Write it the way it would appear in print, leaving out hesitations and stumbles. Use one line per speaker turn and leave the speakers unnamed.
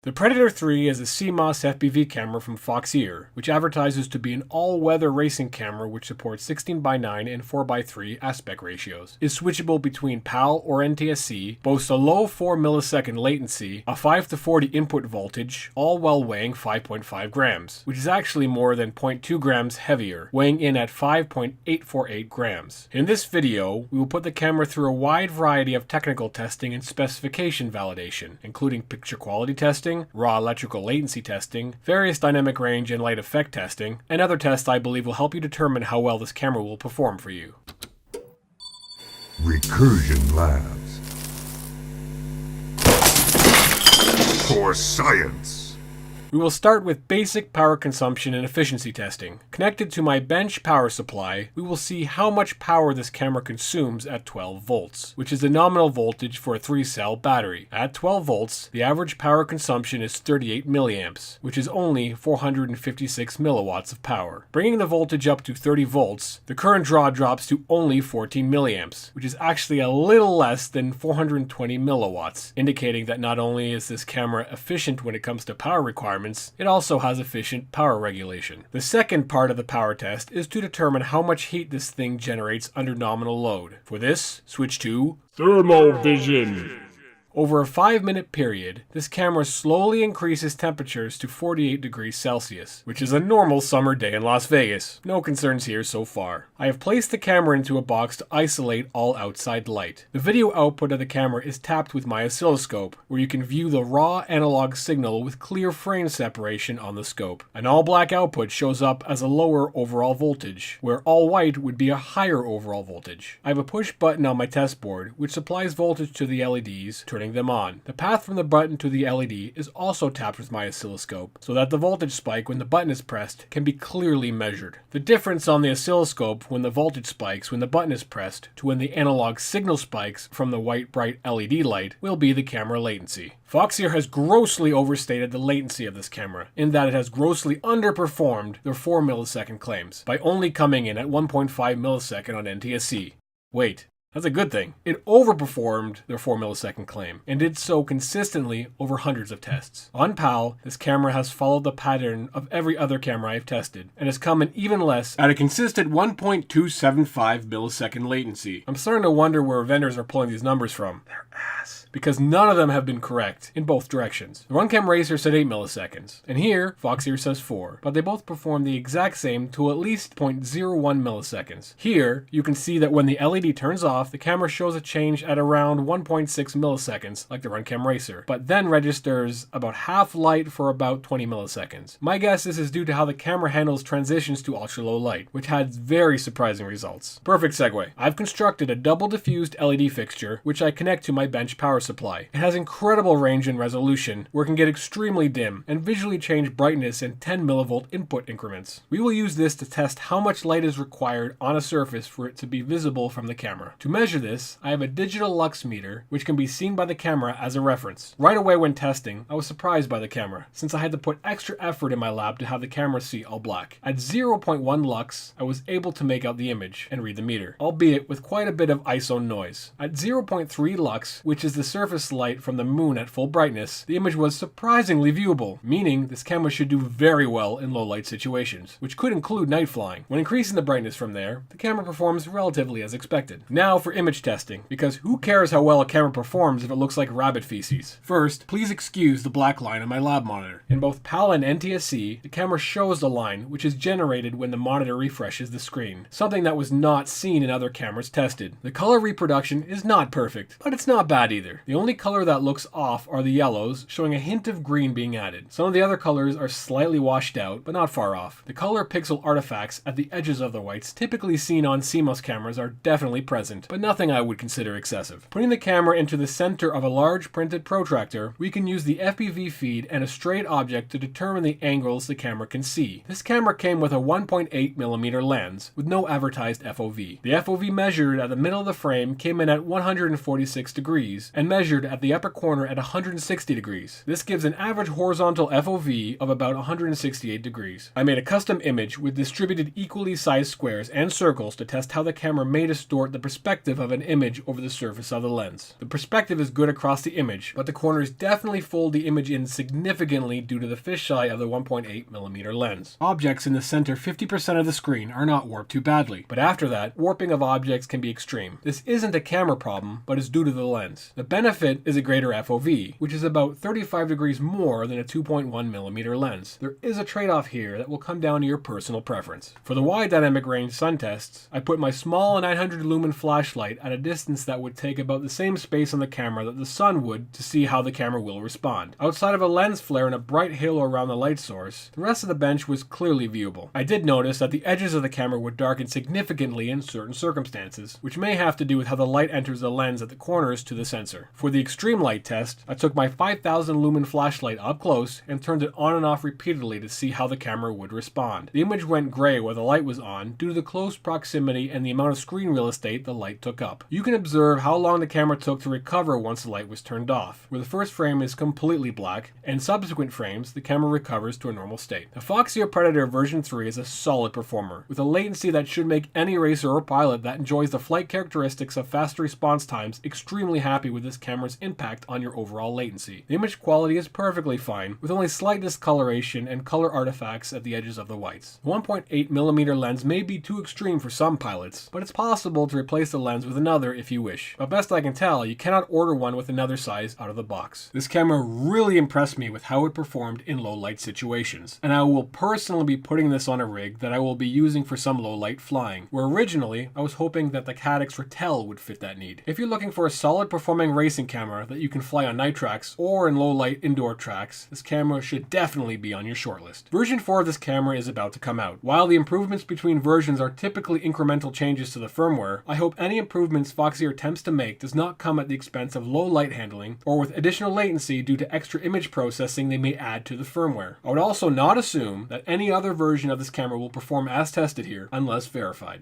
The Predator 3 is a CMOS FPV camera from Foxeer, which advertises to be an all-weather racing camera which supports 16:9 and 4:3 aspect ratios, is switchable between PAL or NTSC, boasts a low 4 millisecond latency, a 5 to 40 input voltage, all while weighing 5.5 grams, which is actually more than 0.2 grams heavier, weighing in at 5.848 grams. In this video, we will put the camera through a wide variety of technical testing and specification validation, including picture quality testing, raw electrical latency testing, various dynamic range and light effect testing, and other tests I believe will help you determine how well this camera will perform for you.
Recursion Labs. For science.
We will start with basic power consumption and efficiency testing. Connected to my bench power supply, we will see how much power this camera consumes at 12 volts, which is the nominal voltage for a 3-cell battery. At 12 volts, the average power consumption is 38 milliamps, which is only 456 milliwatts of power. Bringing the voltage up to 30 volts, the current draw drops to only 14 milliamps, which is actually a little less than 420 milliwatts, indicating that not only is this camera efficient when it comes to power requirements, it also has efficient power regulation. The second part of the power test is to determine how much heat this thing generates under nominal load. For this, switch to Thermal Vision. Over a 5-minute period, this camera slowly increases temperatures to 48 degrees Celsius, which is a normal summer day in Las Vegas. No concerns here so far. I have placed the camera into a box to isolate all outside light. The video output of the camera is tapped with my oscilloscope, where you can view the raw analog signal with clear frame separation on the scope. An all-black output shows up as a lower overall voltage, where all-white would be a higher overall voltage. I have a push button on my test board, which supplies voltage to the LEDs, turning them on. The path from the button to the LED is also tapped with my oscilloscope, so that the voltage spike when the button is pressed can be clearly measured. The difference on the oscilloscope when the voltage spikes when the button is pressed to when the analog signal spikes from the white bright LED light will be the camera latency. Foxeer has grossly overstated the latency of this camera, in that it has grossly underperformed their 4 millisecond claims, by only coming in at 1.5 millisecond on NTSC. Wait. That's a good thing. It overperformed their 4 millisecond claim, and did so consistently over hundreds of tests. On PAL, this camera has followed the pattern of every other camera I've tested, and has come in even less at a consistent 1.275 millisecond latency. I'm starting to wonder where vendors are pulling these numbers from. They're ass. Because none of them have been correct in both directions. The Runcam Racer said 8 milliseconds, and here, Foxeer says 4, but they both perform the exact same to at least 0.01 milliseconds. Here, you can see that when the LED turns off, the camera shows a change at around 1.6 milliseconds, like the Runcam Racer, but then registers about half light for about 20 milliseconds. My guess this is due to how the camera handles transitions to ultra-low light, which had very surprising results. Perfect segue. I've constructed a double diffused LED fixture, which I connect to my bench power supply. It has incredible range and resolution, where it can get extremely dim, and visually change brightness in 10 millivolt input increments. We will use this to test how much light is required on a surface for it to be visible from the camera. To measure this, I have a digital Lux Meter, which can be seen by the camera as a reference. Right away when testing, I was surprised by the camera, since I had to put extra effort in my lab to have the camera see all black. At 0.1 lux, I was able to make out the image and read the meter, albeit with quite a bit of ISO noise. At 0.3 lux, which is the surface light from the moon at full brightness, the image was surprisingly viewable, meaning this camera should do very well in low light situations, which could include night flying. When increasing the brightness from there, the camera performs relatively as expected. Now for image testing, because who cares how well a camera performs if it looks like rabbit feces? First, please excuse the black line on my lab monitor. In both PAL and NTSC, the camera shows the line, which is generated when the monitor refreshes the screen, something that was not seen in other cameras tested. The color reproduction is not perfect, but it's not bad either. The only color that looks off are the yellows, showing a hint of green being added. Some of the other colors are slightly washed out, but not far off. The color pixel artifacts at the edges of the whites typically seen on CMOS cameras are definitely present, but nothing I would consider excessive. Putting the camera into the center of a large printed protractor, we can use the FPV feed and a straight object to determine the angles the camera can see. This camera came with a 1.8mm lens, with no advertised FOV. The FOV measured at the middle of the frame came in at 146 degrees, and and measured at the upper corner at 160 degrees. This gives an average horizontal FOV of about 168 degrees. I made a custom image with distributed equally sized squares and circles to test how the camera may distort the perspective of an image over the surface of the lens. The perspective is good across the image, but the corners definitely fold the image in significantly due to the fisheye of the 1.8mm lens. Objects in the center 50% of the screen are not warped too badly, but after that, warping of objects can be extreme. This isn't a camera problem, but is due to the lens. The benefit is a greater FOV, which is about 35 degrees more than a 2.1mm lens. There is a trade-off here that will come down to your personal preference. For the wide dynamic range sun tests, I put my small 900 lumen flashlight at a distance that would take about the same space on the camera that the sun would to see how the camera will respond. Outside of a lens flare and a bright halo around the light source, the rest of the bench was clearly viewable. I did notice that the edges of the camera would darken significantly in certain circumstances, which may have to do with how the light enters the lens at the corners to the sensor. For the extreme light test, I took my 5000 lumen flashlight up close and turned it on and off repeatedly to see how the camera would respond. The image went gray where the light was on due to the close proximity and the amount of screen real estate the light took up. You can observe how long the camera took to recover once the light was turned off, where the first frame is completely black, and subsequent frames the camera recovers to a normal state. The Foxeer Predator version 3 is a solid performer, with a latency that should make any racer or pilot that enjoys the flight characteristics of faster response times extremell happy with this camera's impact on your overall latency. The image quality is perfectly fine, with only slight discoloration and color artifacts at the edges of the whites. The 1.8mm lens may be too extreme for some pilots, but it's possible to replace the lens with another if you wish. But best I can tell, you cannot order one with another size out of the box. This camera really impressed me with how it performed in low light situations, and I will personally be putting this on a rig that I will be using for some low light flying, where originally I was hoping that the Caddx Ratel would fit that need. If you're looking for a solid performing racing camera that you can fly on night tracks or in low light indoor tracks, this camera should definitely be on your shortlist. Version 4 of this camera is about to come out. While the improvements between versions are typically incremental changes to the firmware, I hope any improvements Foxeeer attempts to make does not come at the expense of low light handling or with additional latency due to extra image processing they may add to the firmware. I would also not assume that any other version of this camera will perform as tested here unless verified.